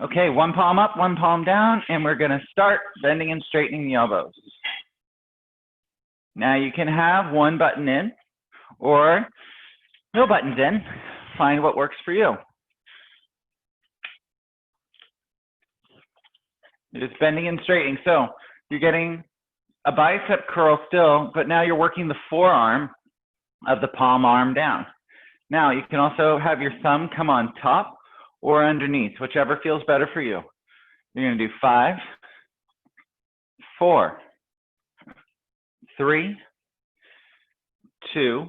Okay, one palm up, one palm down, and we're gonna start bending and straightening the elbows. Now you can have one button in or no buttons in. Find what works for you. You're just bending and straightening. So you're getting a bicep curl still, but now you're working the forearm of the palm arm down. Now you can also have your thumb come on top or underneath, whichever feels better for you. You're gonna do 5, 4, 3, 2,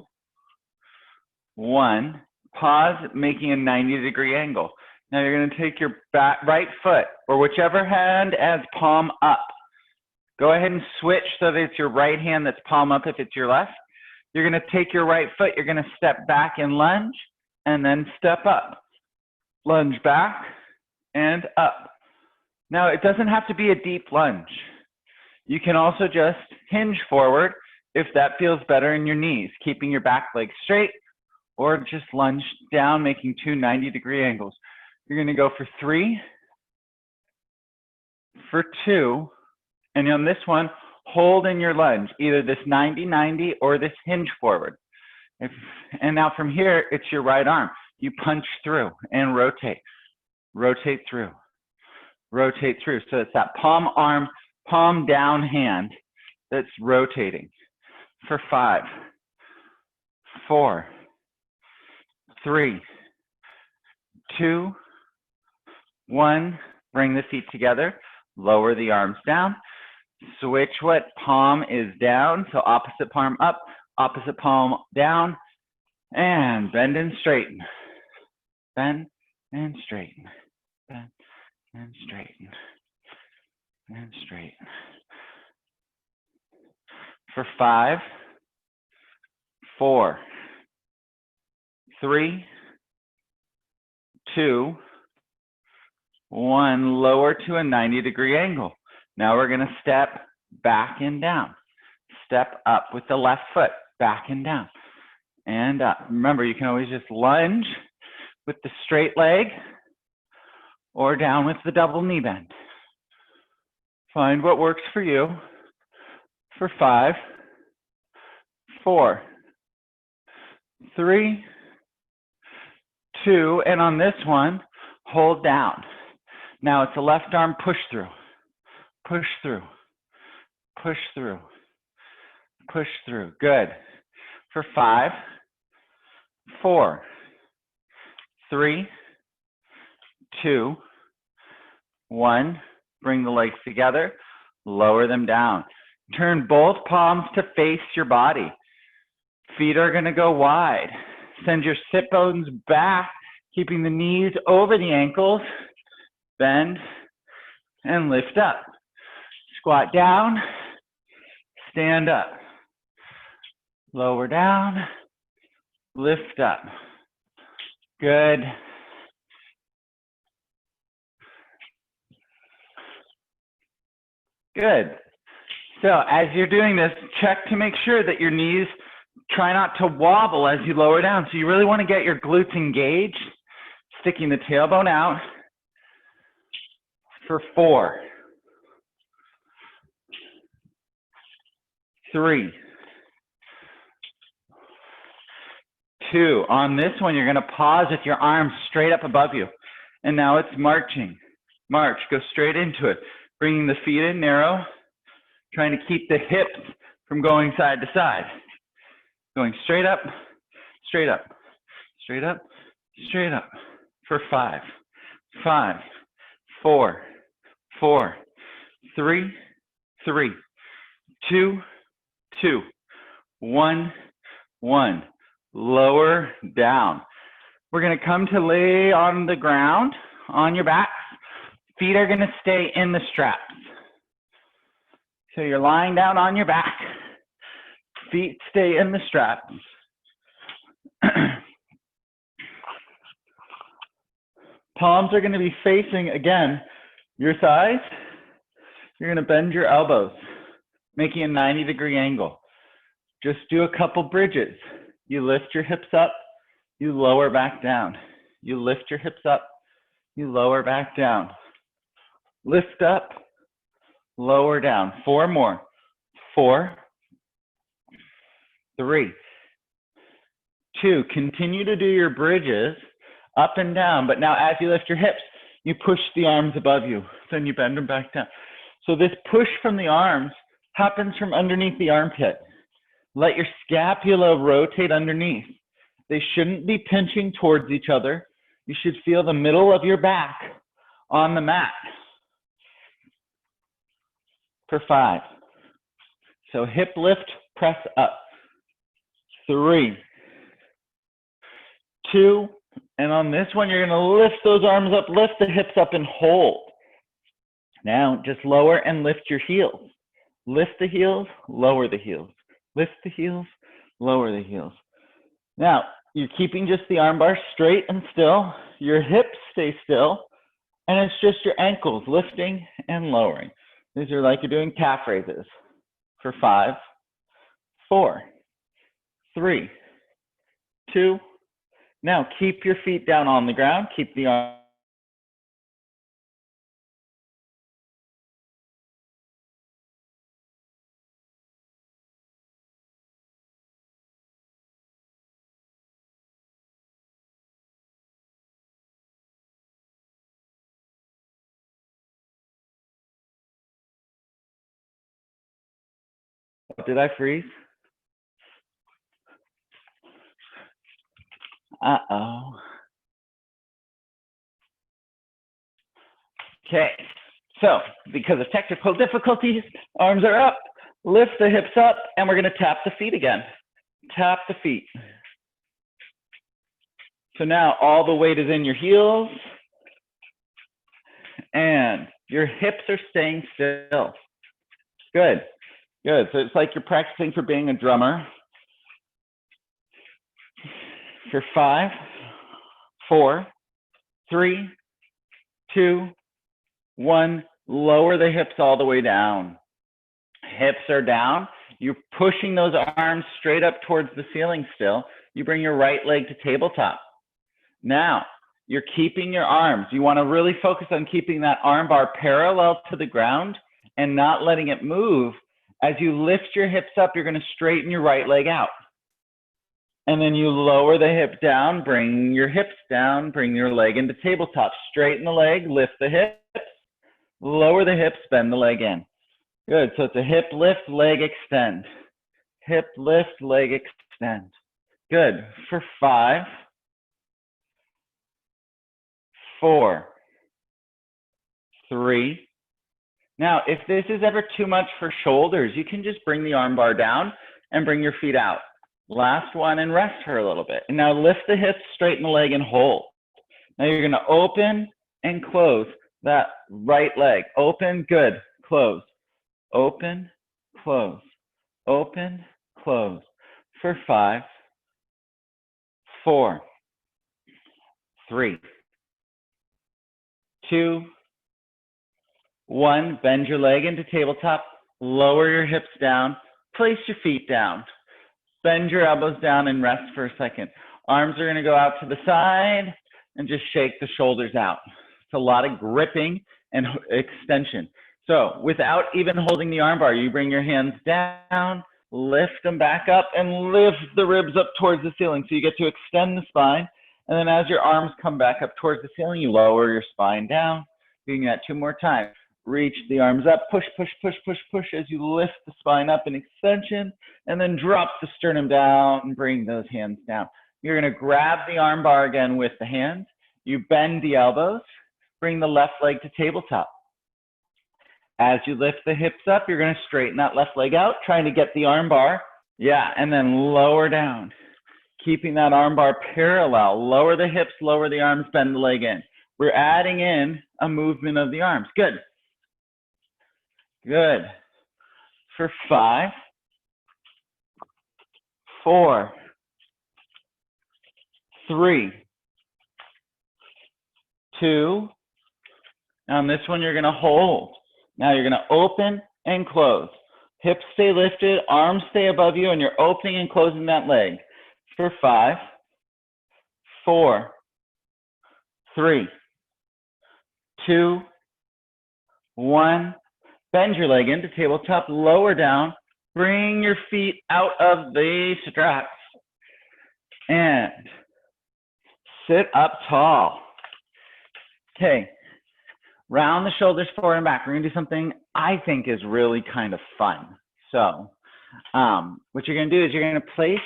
1. Pause, making a 90-degree angle. Now you're gonna take your right foot or whichever hand as palm up. Go ahead and switch so that it's your right hand that's palm up if it's your left. You're gonna take your right foot, you're gonna step back and lunge, and then step up. Lunge back and up. Now it doesn't have to be a deep lunge. You can also just hinge forward if that feels better in your knees, keeping your back leg straight, or just lunge down, making 2 90-degree angles. You're gonna go for 3, for 2, and on this one, hold in your lunge, either this 90-90 or this hinge forward. And now from here, it's your right arm. You punch through and rotate. Rotate through. Rotate through. So it's that palm arm, palm down hand that's rotating. For 5, 4, 3, 2, 1. Bring the feet together. Lower the arms down. Switch what palm is down. So opposite palm up, opposite palm down. And bend and straighten. Bend and straighten. Bend and straighten. And straighten. For 5, 4, 3, 2, 1. Lower to a 90-degree angle. Now we're gonna step back and down. Step up with the left foot, back and down. And up. Remember, you can always just lunge with the straight leg or down with the double knee bend. Find what works for you. For 5, 4, 3, 2, and on this one, hold down. Now it's a left arm push through. Push through. Push through. Push through. Good. For 5, 4, 3, 2, 1. Bring the legs together. Lower them down. Turn both palms to face your body. Feet are going to go wide. Send your sit bones back, keeping the knees over the ankles. Bend and lift up. Squat down. Stand up. Lower down. Lift up. Good. Good. So as you're doing this, check to make sure that your knees try not to wobble as you lower down. So you really want to get your glutes engaged, sticking the tailbone out. For 4, 3, 2. On this one, you're going to pause with your arms straight up above you. And now it's marching. March. Go straight into it. Bringing the feet in narrow. Trying to keep the hips from going side to side. Going straight up, straight up, straight up, straight up. For 5, 5, 4, 4, 3, 3, 2, 2, 1, 1. Lower down. We're going to come to lay on the ground on your back. Feet are going to stay in the straps. So you're lying down on your back. Feet stay in the straps. Palms are going to be facing, again, your thighs. You're going to bend your elbows, making a 90-degree angle. Just do a couple bridges. You lift your hips up, you lower back down. You lift your hips up, you lower back down. Lift up, lower down. 4 more. 4, 3, 2. Continue to do your bridges up and down, but now as you lift your hips, you push the arms above you, then you bend them back down. So this push from the arms happens from underneath the armpit. Let your scapula rotate underneath. They shouldn't be pinching towards each other. You should feel the middle of your back on the mat. For 5. So hip lift, press up. 3, 2, and on this one, you're gonna lift those arms up, lift the hips up and hold. Now, just lower and lift your heels. Lift the heels, lower the heels. Lift the heels, lower the heels. Now, you're keeping just the arm bar straight and still. Your hips stay still, and it's just your ankles lifting and lowering. These are like you're doing calf raises. For 5, 4, 3, 2. Now, keep your feet down on the ground. Keep the arm. Did I freeze? Uh-oh. Okay, so because of technical difficulties, arms are up, lift the hips up, and we're gonna tap the feet again. Tap the feet. So now all the weight is in your heels, and your hips are staying still. Good, good. So it's like you're practicing for being a drummer. For 5, 4, 3, 2, 1. Lower the hips all the way down. Hips are down. You're pushing those arms straight up towards the ceiling still. You bring your right leg to tabletop. Now, you're keeping your arms. You want to really focus on keeping that arm bar parallel to the ground and not letting it move. As you lift your hips up, you're going to straighten your right leg out. And then you lower the hip down, bring your hips down, bring your leg into tabletop. Straighten the leg, lift the hips, lower the hips, bend the leg in. Good, so it's a hip lift, leg extend. Hip lift, leg extend. Good, for 5, 4, 3. Now, if this is ever too much for shoulders, you can just bring the arm bar down and bring your feet out. Last one, and rest for a little bit. And now lift the hips, straighten the leg, and hold. Now you're gonna open and close that right leg. Open, good, close. Open, close. Open, close. For 5, 4, 3, 2, 1. Bend your leg into tabletop. Lower your hips down. Place your feet down. Bend your elbows down and rest for a second. Arms are going to go out to the side and just shake the shoulders out. It's a lot of gripping and extension. So without even holding the arm bar, you bring your hands down, lift them back up, and lift the ribs up towards the ceiling. So you get to extend the spine. And then as your arms come back up towards the ceiling, you lower your spine down. Doing that 2 more times. Reach the arms up, push, push, push, push, push as you lift the spine up in extension, and then drop the sternum down and bring those hands down. You're going to grab the arm bar again with the hands. You bend the elbows, bring the left leg to tabletop. As you lift the hips up, you're going to straighten that left leg out, trying to get the arm bar. Yeah, and then lower down. Keeping that arm bar parallel. Lower the hips, lower the arms, bend the leg in. We're adding in a movement of the arms. Good. Good. For 5, 4, 3, 2. Now on this one, you're going to hold. Now you're going to open and close. Hips stay lifted, arms stay above you, and you're opening and closing that leg. For 5, 4, 3, 2, 1. Bend your leg into tabletop, lower down. Bring your feet out of the straps. And sit up tall. Okay. Round the shoulders forward and back. We're going to do something I think is really kind of fun. So what you're going to do is you're going to place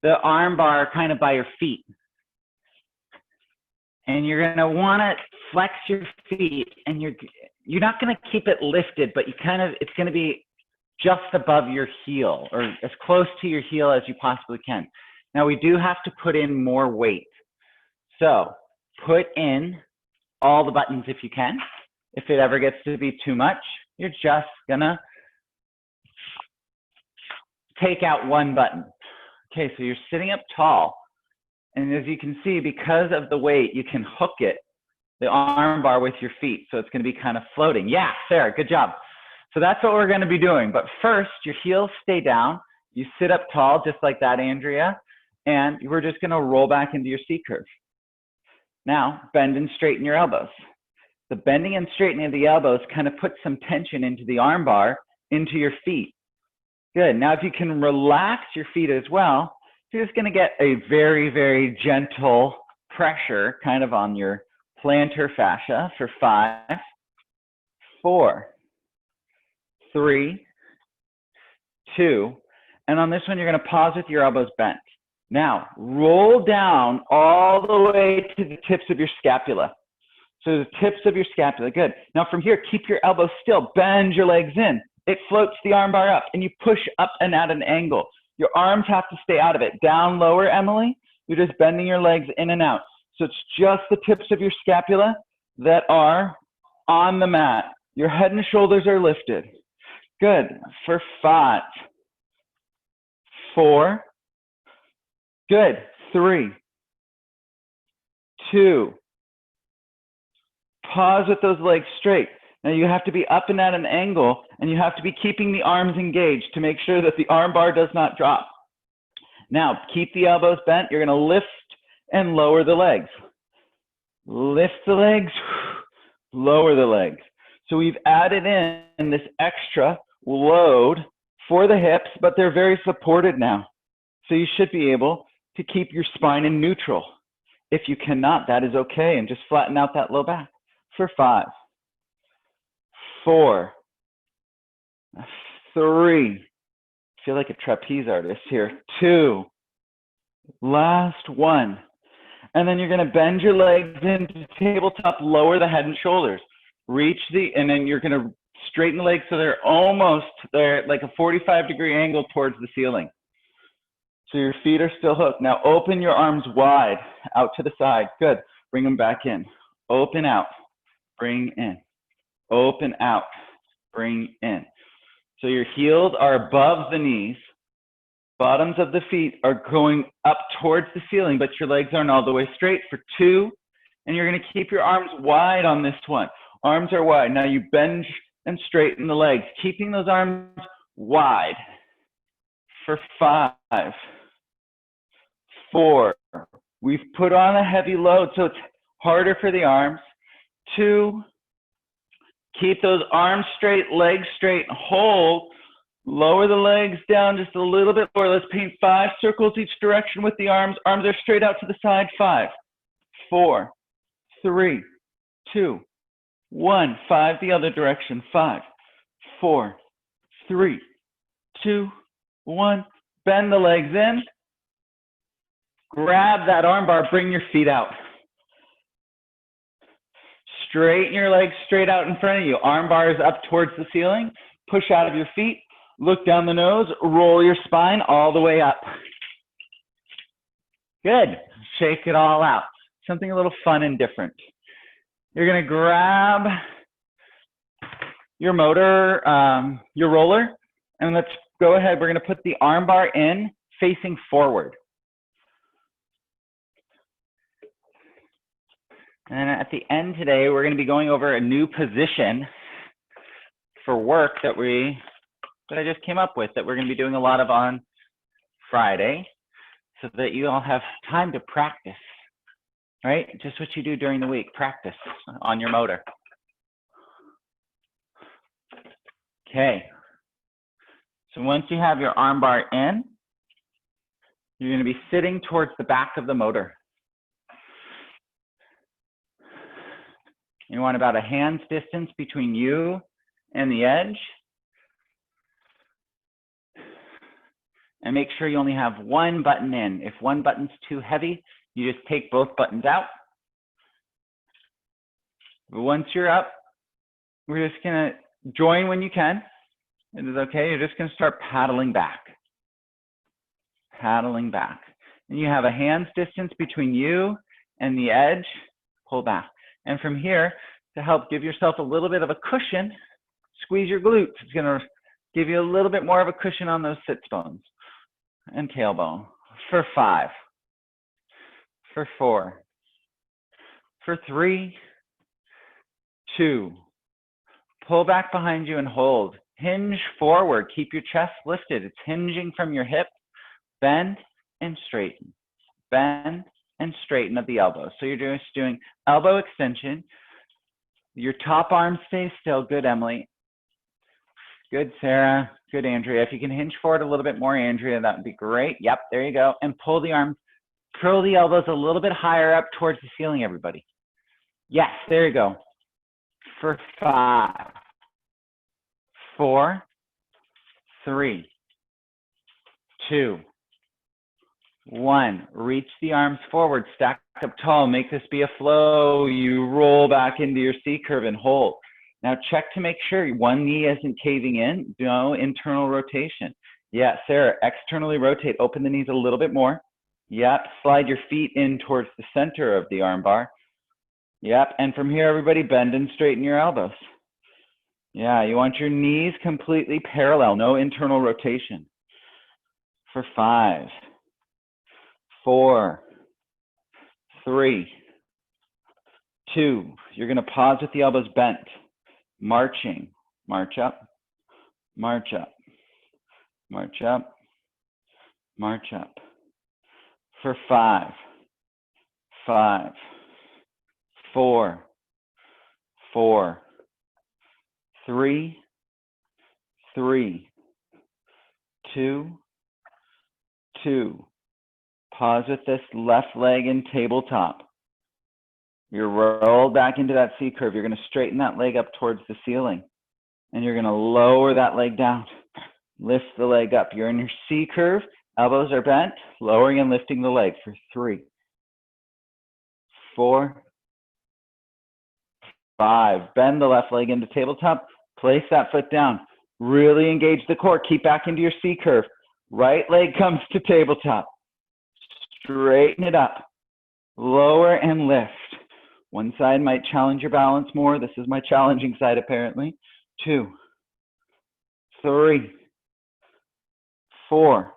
the arm bar kind of by your feet. And you're going to want to flex your feet, and you're not going to keep it lifted, but it's going to be just above your heel, or as close to your heel as you possibly can. Now we do have to put in more weight. So put in all the buttons if you can. If it ever gets to be too much, you're just gonna take out one button. Okay, so you're sitting up tall. And as you can see, because of the weight, you can hook it, the arm bar, with your feet. So it's gonna be kind of floating. Yeah, Sarah, good job. So that's what we're gonna be doing. But first, your heels stay down. You sit up tall, just like that, Andrea. And we're just gonna roll back into your C curve. Now, bend and straighten your elbows. The bending and straightening of the elbows kind of puts some tension into the arm bar, into your feet. Good. Now, if you can relax your feet as well, you're just going to get a very, very gentle pressure kind of on your plantar fascia for 5, 4, 3, 2. And on this one, you're going to pause with your elbows bent. Now, roll down all the way to the tips of your scapula. So the tips of your scapula, good. Now from here, keep your elbows still, bend your legs in. It floats the arm bar up, and you push up and at an angle. Your arms have to stay out of it. Down, lower, Emily. You're just bending your legs in and out. So it's just the tips of your scapula that are on the mat. Your head and shoulders are lifted. Good. For 5, 4, good. 3, 2. Pause with those legs straight. Now you have to be up and at an angle, and you have to be keeping the arms engaged to make sure that the arm bar does not drop. Now keep the elbows bent. You're going to lift and lower the legs. Lift the legs, lower the legs. So we've added in this extra load for the hips, but they're very supported now. So you should be able to keep your spine in neutral. If you cannot, that is okay, and just flatten out that low back. For 5, 4, 3, I feel like a trapeze artist here, 2, last 1. And then you're going to bend your legs into tabletop, lower the head and shoulders. And then you're going to straighten the legs so they're like a 45-degree angle towards the ceiling. So your feet are still hooked. Now open your arms wide out to the side. Good. Bring them back in. Open out. Bring in. Open out. Bring in. So your heels are above the knees. Bottoms of the feet are going up towards the ceiling, but your legs aren't all the way straight. For 2, and you're going to keep your arms wide on this one. Arms are wide. Now you bend and straighten the legs, keeping those arms wide. For 5, 4. We've put on a heavy load, so it's harder for the arms. 2. Keep those arms straight, legs straight. Hold. Lower the legs down just a little bit more. Let's paint 5 circles each direction with the arms. Arms are straight out to the side. 5, 4, 3, 2, 1. 5 the other direction. 5, 4, 3, 2, 1. Bend the legs in. Grab that arm bar. Bring your feet out. Straighten your legs straight out in front of you. Arm bars up towards the ceiling. Push out of your feet. Look down the nose. Roll your spine all the way up. Good. Shake it all out. Something a little fun and different. You're going to grab your MOTR, your roller, and let's go ahead. We're going to put the arm bar in facing forward. And at the end today, we're going to be going over a new position for work that I just came up with that we're going to be doing a lot of on Friday so that you all have time to practice, right? Just what you do during the week, practice on your motor. Okay. So once you have your arm bar in, you're going to be sitting towards the back of the motor. You want about a hand's distance between you and the edge. And make sure you only have one button in. If one button's too heavy, you just take both buttons out. But once you're up, we're just gonna join when you can. It is okay, you're just gonna start paddling back. Paddling back. And you have a hand's distance between you and the edge, pull back. And from here, to help give yourself a little bit of a cushion, squeeze your glutes. It's gonna give you a little bit more of a cushion on those sits bones and tailbone. For 5, for 4, for 3, 2, pull back behind you and hold. Hinge forward, keep your chest lifted. It's hinging from your hip. Bend and straighten. Bend and straighten at the elbows. So you're just doing elbow extension. Your top arm stays still. Good, Emily. Good, Sarah. Good, Andrea. If you can hinge forward a little bit more, Andrea, that would be great. Yep, there you go. And pull the arms, curl the elbows a little bit higher up towards the ceiling, everybody. Yes, there you go. For 5, 4, 3, 2, 1. Reach the arms forward, stack up tall, make this be a flow. You roll back into your C curve and hold. Now check to make sure one knee isn't caving in. No internal rotation. Yeah, Sarah, externally rotate. Open the knees a little bit more. Yep, slide your feet in towards the center of the arm bar. Yep, and from here, everybody bend and straighten your elbows. Yeah, you want your knees completely parallel, no internal rotation. For 5, 4, 3, 2. You're gonna pause with the elbows bent. Marching, march up, march up, march up, march up. For 5, 5, 4, 4, 3, 3, 2, 2. Pause with this left leg in tabletop. You're rolled back into that C curve. You're going to straighten that leg up towards the ceiling. And you're going to lower that leg down. Lift the leg up. You're in your C curve. Elbows are bent. Lowering and lifting the leg for 3, 4, 5. Bend the left leg into tabletop. Place that foot down. Really engage the core. Keep back into your C curve. Right leg comes to tabletop. Straighten it up. Lower and lift. One side might challenge your balance more. This is my challenging side, apparently. 2, 3, 4,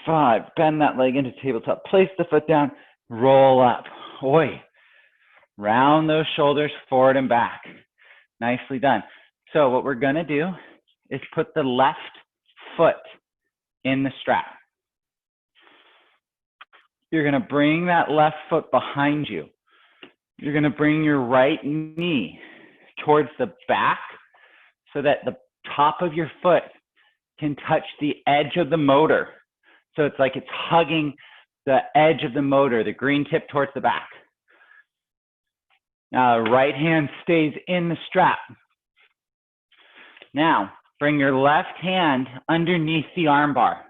5. Bend that leg into tabletop. Place the foot down. Roll up. Oi. Round those shoulders forward and back. Nicely done. So what we're going to do is put the left foot in the strap. You're going to bring that left foot behind you. You're going to bring your right knee towards the back so that the top of your foot can touch the edge of the motor. So it's like it's hugging the edge of the motor, the green tip towards the back. Now, the right hand stays in the strap. Now, bring your left hand underneath the arm bar.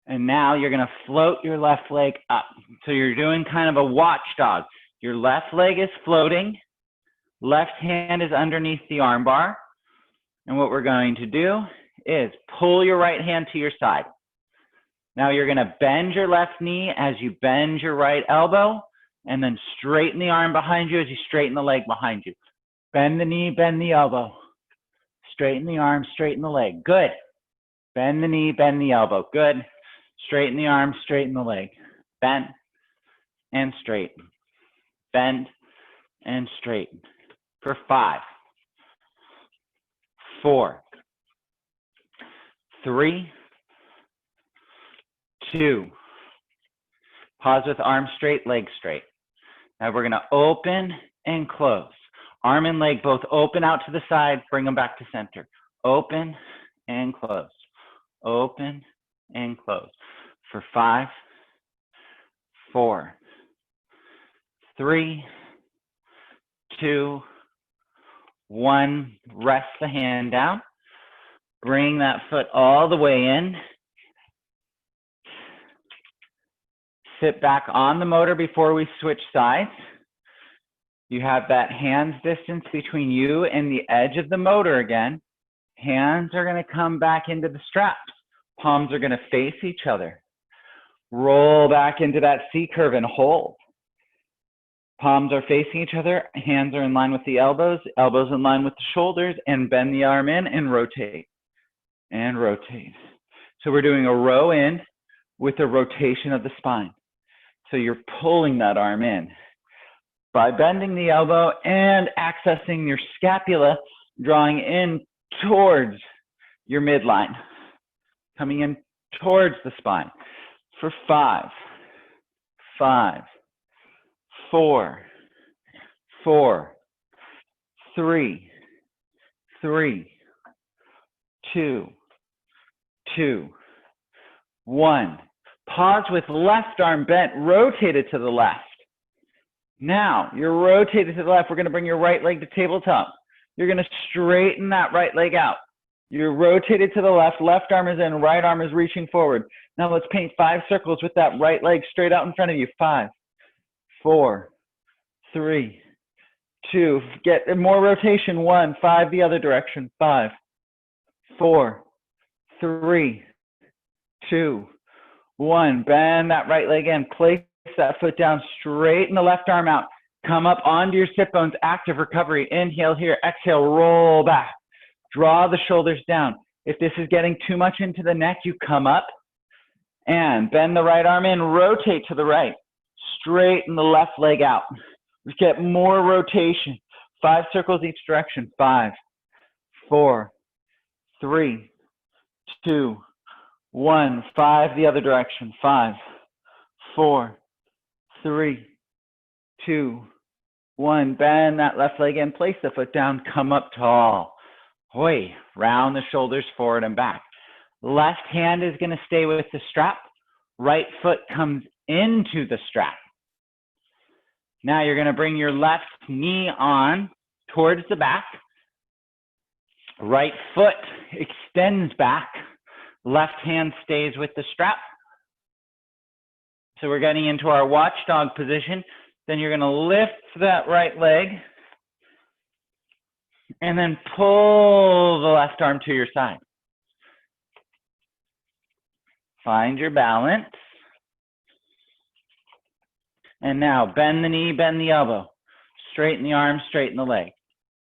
And now you're going to float your left leg up. So you're doing kind of a watchdog. Your left leg is floating. Left hand is underneath the arm bar. And what we're going to do is pull your right hand to your side. Now you're going to bend your left knee as you bend your right elbow, and then straighten the arm behind you as you straighten the leg behind you. Bend the knee, bend the elbow. Straighten the arm, straighten the leg. Good. Bend the knee, bend the elbow. Good. Straighten the arm, straighten the leg. Bend and straighten. Bend and straighten. For 5, 4, 3, 2. Pause with arms straight, legs straight. Now we're going to open and close. Arm and leg both open out to the side, bring them back to center. Open and close. Open and close. For 5, 4, 3, 2, 1. Rest the hand down. Bring that foot all the way in. Sit back on the motor before we switch sides. You have that hands distance between you and the edge of the motor again. Hands are going to come back into the straps. Palms are going to face each other. Roll back into that C curve and hold. Palms are facing each other. Hands are in line with the elbows. Elbows in line with the shoulders. And bend the arm in and rotate. And rotate. So we're doing a row in with a rotation of the spine. So you're pulling that arm in by bending the elbow and accessing your scapula, drawing in towards your midline, coming in towards the spine. For 5, 5, 4, 4, 3, 3, 2, 2, 1. Pause with left arm bent, rotated to the left. Now, you're rotated to the left. We're going to bring your right leg to tabletop. You're going to straighten that right leg out. You're rotated to the left. Left arm is in, right arm is reaching forward. Now let's paint 5 circles with that right leg straight out in front of you. 5, 4, 3, 2. Get more rotation. 1, 5 the other direction. 5, 4, 3, 2, 1. Bend that right leg in. Place that foot down. Straighten the left arm out. Come up onto your sit bones. Active recovery. Inhale here. Exhale. Roll back. Draw the shoulders down. If this is getting too much into the neck, you come up and bend the right arm in. Rotate to the right. Straighten the left leg out. Let's get more rotation. 5 circles each direction. 5, 4, 3, 2, 1. 5 the other direction. 5, 4, 3, 2, 1. Bend that left leg in. Place the foot down. Come up tall. Hoi. Round the shoulders forward and back. Left hand is going to stay with the strap. Right foot comes into the strap. Now you're going to bring your left knee on towards the back. Right foot extends back. Left hand stays with the strap. So we're getting into our watchdog position. Then you're going to lift that right leg and then pull the left arm to your side. Find your balance. And now bend the knee, bend the elbow. Straighten the arm, straighten the leg.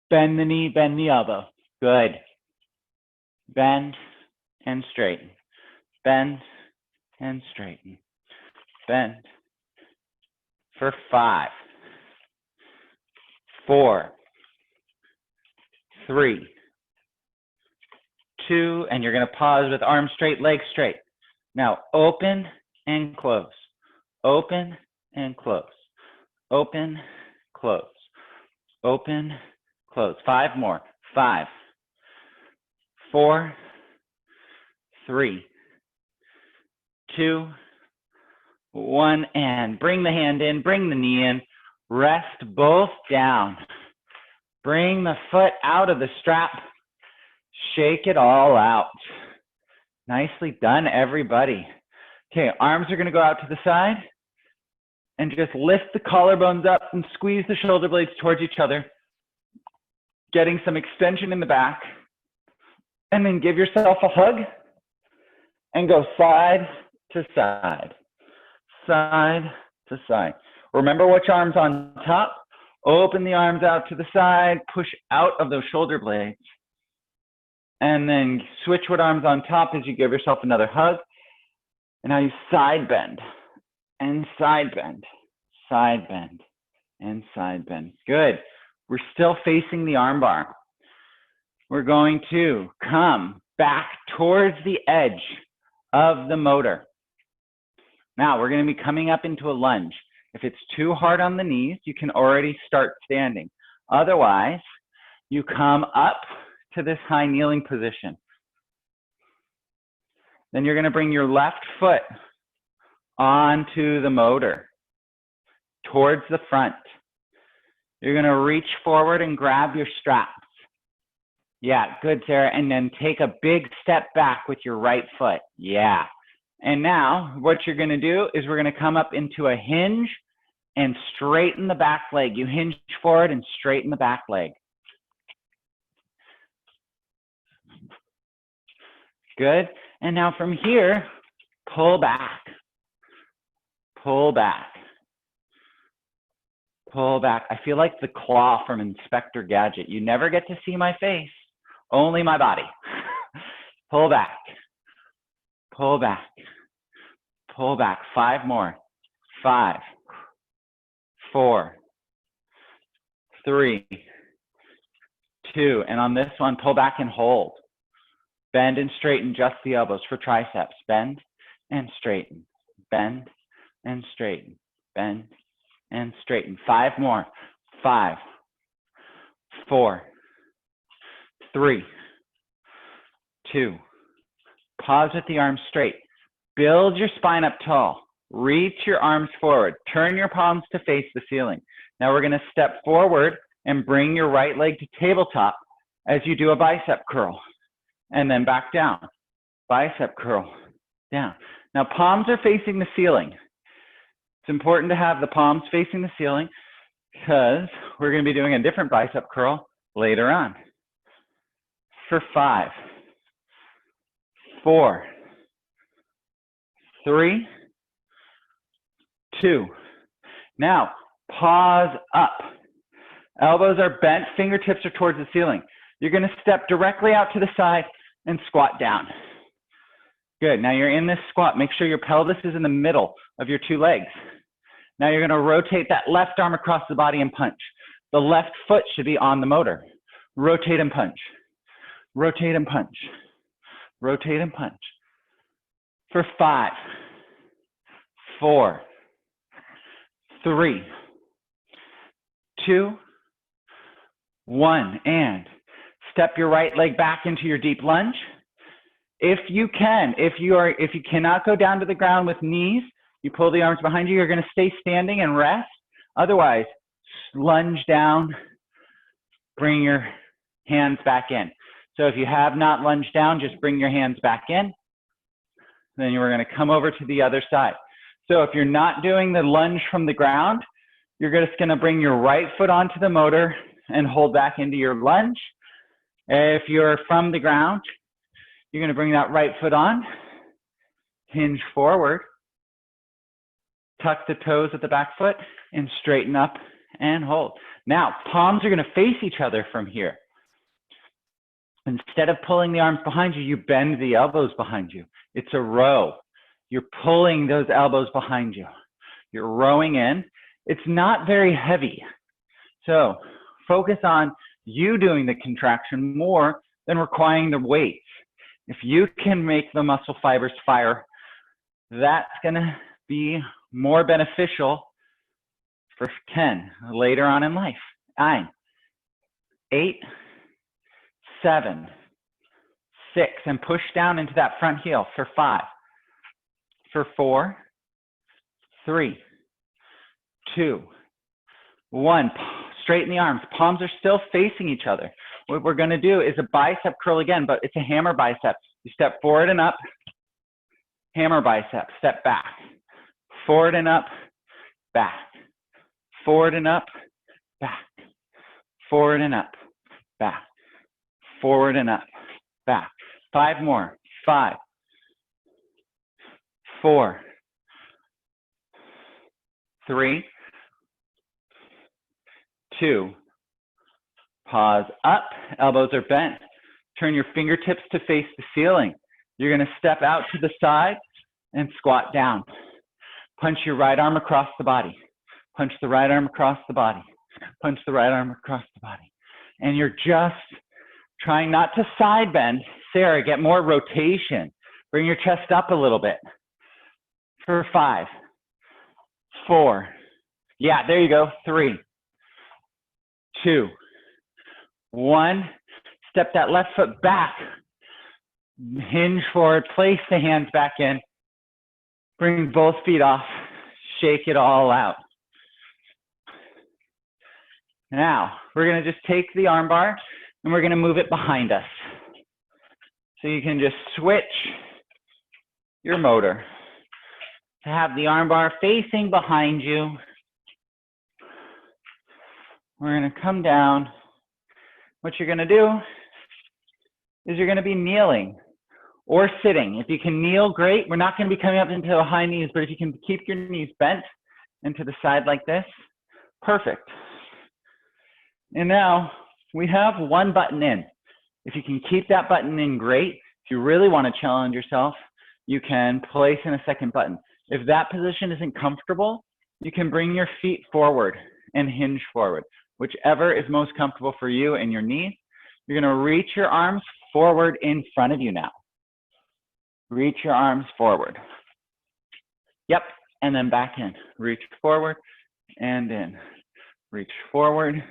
Bend the knee, bend the elbow. Good. Bend and straighten. Bend and straighten. Bend. For 5, 4, 3, 2, and you're going to pause with arms straight, legs straight. Now open and close. Open and close. Open, close. Open, close. 5 more. 5, 4, 3, 2, 1, and bring the hand in, bring the knee in, rest both down. Bring the foot out of the strap, shake it all out. Nicely done, everybody. Okay, arms are going to go out to the side and just lift the collarbones up and squeeze the shoulder blades towards each other, getting some extension in the back, and then give yourself a hug and go side to side. Side to side. Remember which arm's on top. Open the arms out to the side, push out of those shoulder blades, and then switch what arm's on top as you give yourself another hug. And now you side bend and side bend, side bend and side bend. Good. We're still facing the arm bar. We're going to come back towards the edge of the motor. Now we're going to be coming up into a lunge. If it's too hard on the knees, you can already start standing. Otherwise, you come up to this high kneeling position. Then you're going to bring your left foot onto the motor, towards the front. You're going to reach forward and grab your straps. Yeah, good, Sarah. And then take a big step back with your right foot. Yeah. And now what you're going to do is we're going to come up into a hinge and straighten the back leg. You hinge forward and straighten the back leg. Good. And now from here, pull back. Pull back. Pull back. I feel like the claw from Inspector Gadget. You never get to see my face, only my body. Pull back. Pull back. Pull back. 5 more. 5, 4, 3, 2. And on this one, pull back and hold. Bend and straighten just the elbows for triceps. Bend and straighten. Bend and straighten. Bend and straighten. 5 more. 5, 4, 3, 2. Pause with the arms straight. Build your spine up tall. Reach your arms forward. Turn your palms to face the ceiling. Now we're going to step forward and bring your right leg to tabletop as you do a bicep curl. And then back down. Bicep curl. Down. Now palms are facing the ceiling. It's important to have the palms facing the ceiling because we're going to be doing a different bicep curl later on. For 5, 4, 3, 2. Now, pause up. Elbows are bent, fingertips are towards the ceiling. You're going to step directly out to the side and squat down. Good. Now you're in this squat. Make sure your pelvis is in the middle of your 2 legs. Now you're going to rotate that left arm across the body and punch. The left foot should be on the motor. Rotate and punch. Rotate and punch. Rotate and punch. For 5, 4, 3, 2, 1. And step your right leg back into your deep lunge. If you can, if you cannot go down to the ground with knees, you pull the arms behind you, you're going to stay standing and rest. Otherwise, lunge down, bring your hands back in. So if you have not lunged down, just bring your hands back in. Then you're going to come over to the other side. So if you're not doing the lunge from the ground, you're just going to bring your right foot onto the motor and hold back into your lunge. If you're from the ground, you're going to bring that right foot on, hinge forward, tuck the toes at the back foot, and straighten up and hold. Now, palms are going to face each other from here. Instead of pulling the arms behind you, you bend the elbows behind you. It's a row. You're pulling those elbows behind you. You're rowing in. It's not very heavy. So focus on you doing the contraction more than requiring the weight. If you can make the muscle fibers fire, that's going to be more beneficial for 10 later on in life. 9, 8, 7, 6, and push down into that front heel for 5, for 4, 3, 2, 1. Straighten the arms. Palms are still facing each other. What we're going to do is a bicep curl again, but it's a hammer bicep. You step forward and up, hammer bicep, step back, forward and up, back, forward and up, back, forward and up, back, forward and up, back. 5 more. 5, 4, 3, 2. Pause up, elbows are bent. Turn your fingertips to face the ceiling. You're going to step out to the side and squat down. Punch your right arm across the body. Punch the right arm across the body. Punch the right arm across the body. And you're just trying not to side bend. Sarah, get more rotation. Bring your chest up a little bit. For 5, 4. Yeah, there you go. 3, 2, 1. Step that left foot back. Hinge forward, place the hands back in. Bring both feet off. Shake it all out. Now, we're going to just take the arm bar and we're going to move it behind us. So you can just switch your motor to have the arm bar facing behind you. We're going to come down. What you're going to do is you're going to be kneeling or sitting. If you can kneel, great. We're not going to be coming up into the high knees, but if you can keep your knees bent and to the side like this, perfect. And now we have one button in. If you can keep that button in, great. If you really want to challenge yourself, you can place in a second button. If that position isn't comfortable, you can bring your feet forward and hinge forward. Whichever is most comfortable for you and your knees. You're going to reach your arms forward in front of you now. Reach your arms forward. Yep, and then back in. Reach forward and in. Reach forward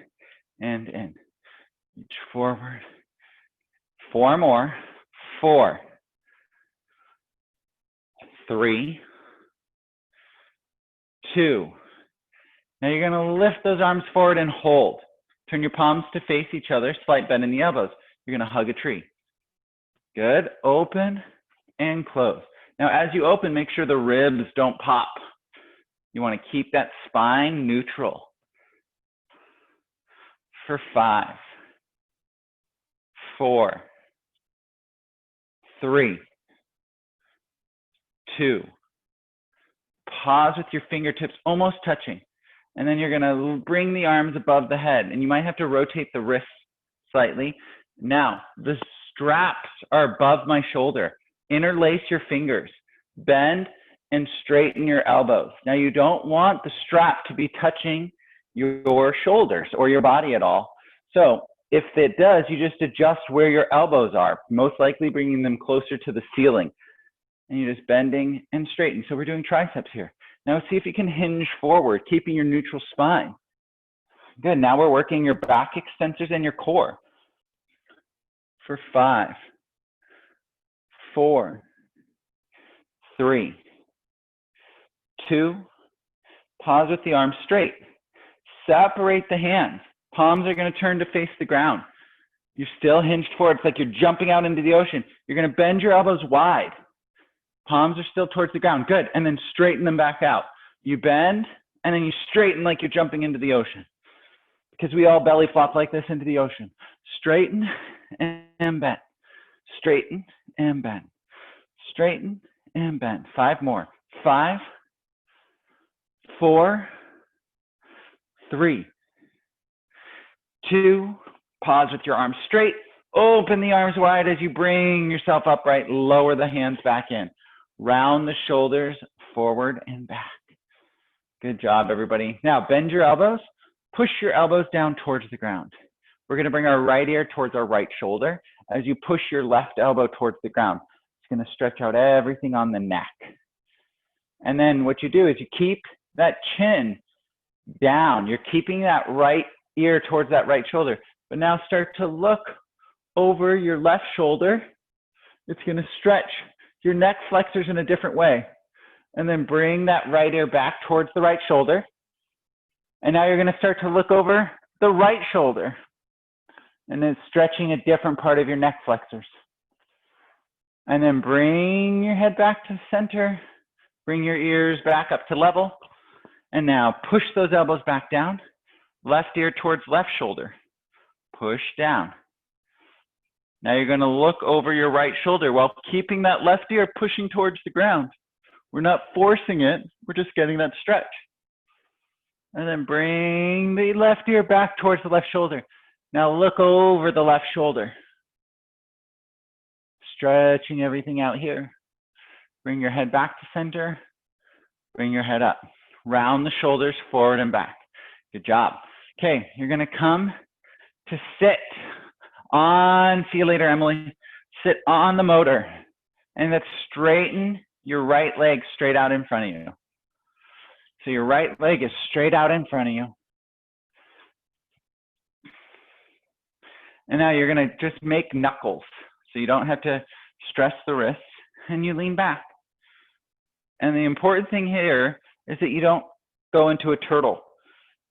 and in. Reach forward. 4 more. 4, 3, 2. Now you're going to lift those arms forward and hold. Turn your palms to face each other, slight bend in the elbows. You're going to hug a tree. Good. Open and close. Now as you open, make sure the ribs don't pop. You want to keep that spine neutral. For 5, 4, 3, 2. Pause with your fingertips almost touching. And then you're going to bring the arms above the head. And you might have to rotate the wrists slightly. Now, the straps are above my shoulder. Interlace your fingers. Bend and straighten your elbows. Now, you don't want the strap to be touching your shoulders or your body at all. So if it does, you just adjust where your elbows are, most likely bringing them closer to the ceiling. And you're just bending and straightening. So we're doing triceps here. Now see if you can hinge forward, keeping your neutral spine. Good, now we're working your back extensors and your core. For 5, 4, 3, 2. Pause with the arms straight. Separate the hands. Palms are going to turn to face the ground. You're still hinged forward. It's like you're jumping out into the ocean. You're going to bend your elbows wide. Palms are still towards the ground. Good. And then straighten them back out. You bend, and then you straighten like you're jumping into the ocean. Because we all belly flop like this into the ocean. Straighten and bend. Straighten and bend. Straighten and bend. 5 more. 5, 4, 3, 2. Pause with your arms straight. Open the arms wide as you bring yourself upright. Lower the hands back in. Round the shoulders forward and back. Good job, everybody. Now bend your elbows. Push your elbows down towards the ground. We're going to bring our right ear towards our right shoulder as you push your left elbow towards the ground. It's going to stretch out everything on the neck. And then what you do is you keep that chin down. You're keeping that right ear towards that right shoulder. But now start to look over your left shoulder. It's going to stretch your neck flexors in a different way. And then bring that right ear back towards the right shoulder. And now you're going to start to look over the right shoulder. And then stretching a different part of your neck flexors. And then bring your head back to center. Bring your ears back up to level. And now push those elbows back down. Left ear towards left shoulder. Push down. Now you're going to look over your right shoulder while keeping that left ear pushing towards the ground. We're not forcing it. We're just getting that stretch. And then bring the left ear back towards the left shoulder. Now look over the left shoulder. Stretching everything out here. Bring your head back to center. Bring your head up. Round the shoulders forward and back. Good job. Okay, you're going to come to sit on, see you later, Emily. Sit on the motor. And let's straighten your right leg straight out in front of you. So your right leg is straight out in front of you. And now you're going to just make knuckles. So you don't have to stress the wrists, and you lean back. And the important thing here is that you don't go into a turtle.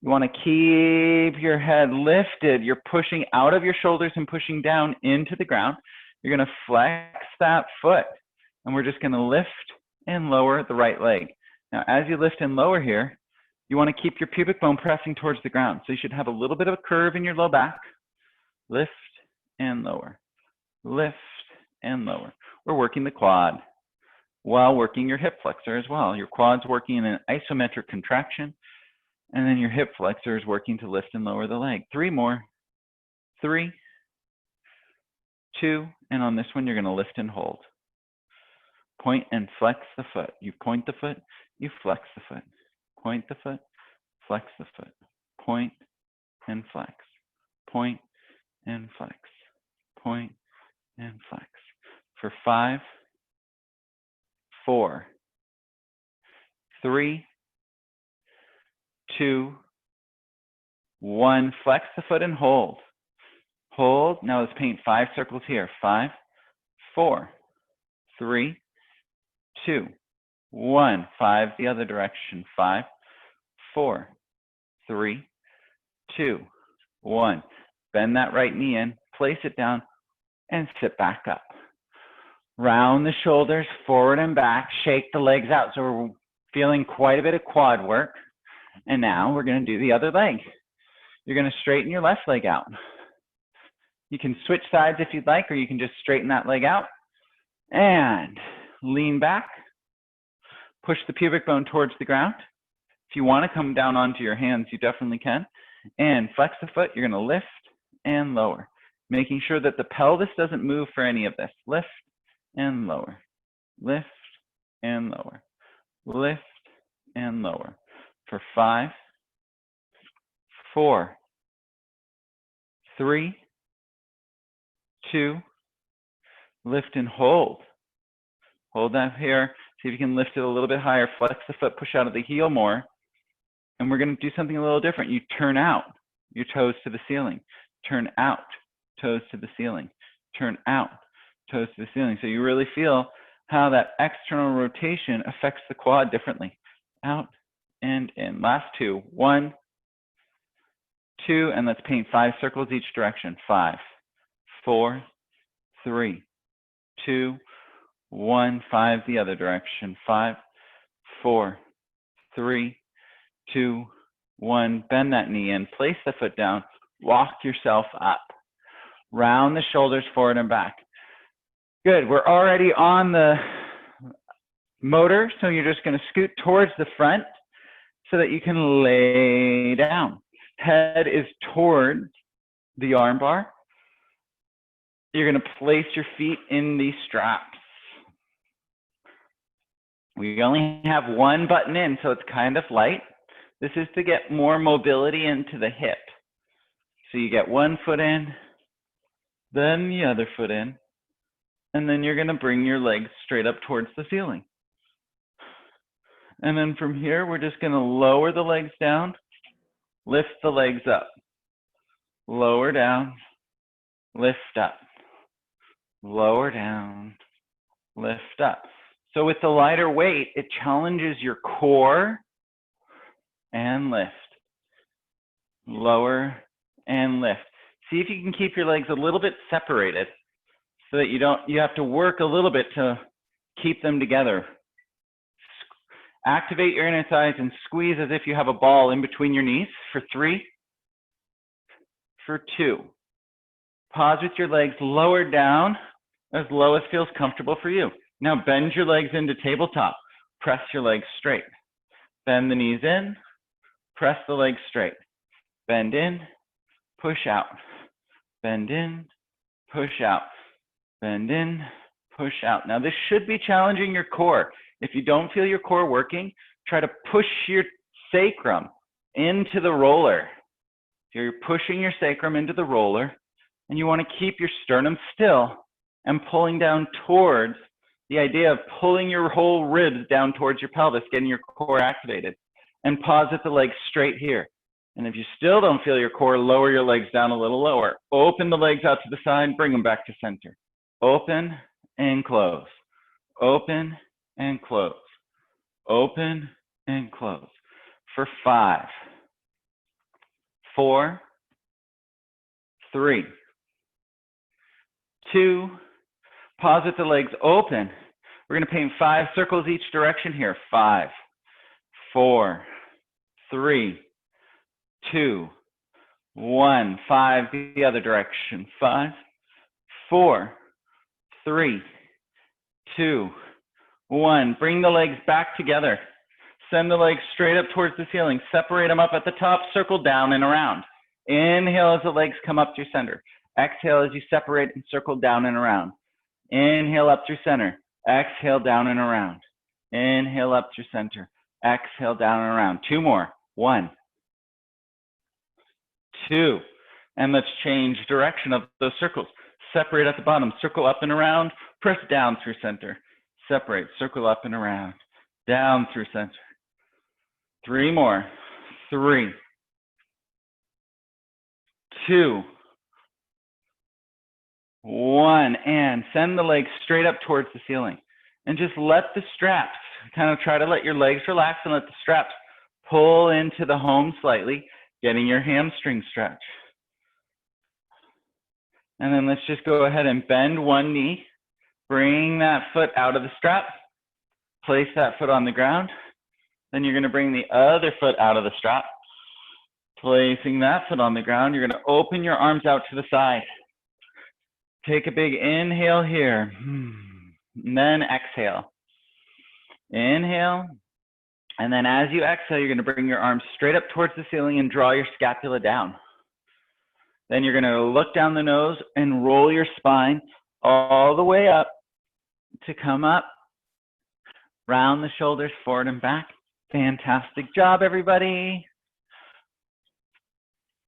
You want to keep your head lifted. You're pushing out of your shoulders and pushing down into the ground. You're going to flex that foot, and we're just going to lift and lower the right leg. Now, as you lift and lower here, you want to keep your pubic bone pressing towards the ground. So you should have a little bit of a curve in your low back. Lift and lower. Lift and lower. We're working the quad while working your hip flexor as well. Your quad's working in an isometric contraction, and then your hip flexor is working to lift and lower the leg. 3 more. 3, 2, and on this one, you're going to lift and hold. Point and flex the foot. You point the foot, you flex the foot. Point the foot, flex the foot. Point and flex. Point and flex. Point and flex. For 5, 4, 3, 2, 1. Flex the foot and hold. Hold. Now let's paint 5 circles here. 5, 4, 3, 2, 1. 5 the other direction. 5, 4, 3, 2, 1. Bend that right knee in, place it down, and sit back up. Round the shoulders, forward and back, shake the legs out. So we're feeling quite a bit of quad work. And now we're going to do the other leg. You're going to straighten your left leg out. You can switch sides if you'd like, or you can just straighten that leg out. And lean back. Push the pubic bone towards the ground. If you want to come down onto your hands, you definitely can. And flex the foot. You're going to lift and lower, making sure that the pelvis doesn't move for any of this. Lift and lower. Lift and lower. Lift and lower. For 5, 4, 3, 2, lift and hold. Hold that here. See if you can lift it a little bit higher. Flex the foot, push out of the heel more. And we're going to do something a little different. You turn out your toes to the ceiling. Turn out, toes to the ceiling. Turn out, toes to the ceiling. So you really feel how that external rotation affects the quad differently. Out and in. Last 2. 1, 2, and let's paint 5 circles each direction. 5, 4, 3, 2, 1. 5 the other direction. 5, 4, 3, 2, 1. Bend that knee in. Place the foot down. Walk yourself up. Round the shoulders forward and back. Good. We're already on the motor, so you're just going to scoot towards the front so that you can lay down. Head is towards the arm bar. You're going to place your feet in these straps. We only have one button in, so it's kind of light. This is to get more mobility into the hip. So you get one foot in, then the other foot in, and then you're going to bring your legs straight up towards the ceiling. And then from here, we're just going to lower the legs down, lift the legs up, lower down, lift up, lower down, lift up. So with the lighter weight, it challenges your core and lift, lower and lift. See if you can keep your legs a little bit separated so that you have to work a little bit to keep them together. Activate your inner thighs and squeeze as if you have a ball in between your knees for 3, for 2. Pause with your legs lowered down as low as feels comfortable for you. Now bend your legs into tabletop. Press your legs straight. Bend the knees in. Press the legs straight. Bend in. Push out. Bend in. Push out. Bend in. Push out. Now this should be challenging your core. If you don't feel your core working, try to push your sacrum into the roller. So you're pushing your sacrum into the roller, and you want to keep your sternum still and pulling down towards the idea of pulling your whole ribs down towards your pelvis, getting your core activated. And pause at the legs straight here. And if you still don't feel your core, lower your legs down a little lower. Open the legs out to the side, bring them back to center. Open and close. Open and close. Open and close. For 5, 4, 3, 2, pause with the legs open. We're going to paint 5 circles each direction here. 5, 4, 3, 2, 1. 5 the other direction. 5, 4, 3, 2, 1. Bring the legs back together. Send the legs straight up towards the ceiling. Separate them up at the top, circle down and around. Inhale as the legs come up through center. Exhale as you separate and circle down and around. Inhale up through center. Exhale down and around. Inhale up through center. Exhale down and around. 2 more. 1, 2. And let's change direction of those circles. Separate at the bottom. Circle up and around. Press down through center. Separate. Circle up and around. Down through center. 3 more. 3, 2, 1. And send the legs straight up towards the ceiling. And just let the straps, kind of try to let your legs relax and let the straps pull into the home slightly, getting your hamstring stretch. And then let's just go ahead and bend one knee. Bring that foot out of the strap. Place that foot on the ground. Then you're going to bring the other foot out of the strap. Placing that foot on the ground, you're going to open your arms out to the side. Take a big inhale here. And then exhale. Inhale. And then as you exhale, you're going to bring your arms straight up towards the ceiling and draw your scapula down. Then you're going to look down the nose and roll your spine all the way up to come up. Round the shoulders forward and back. Fantastic job, everybody.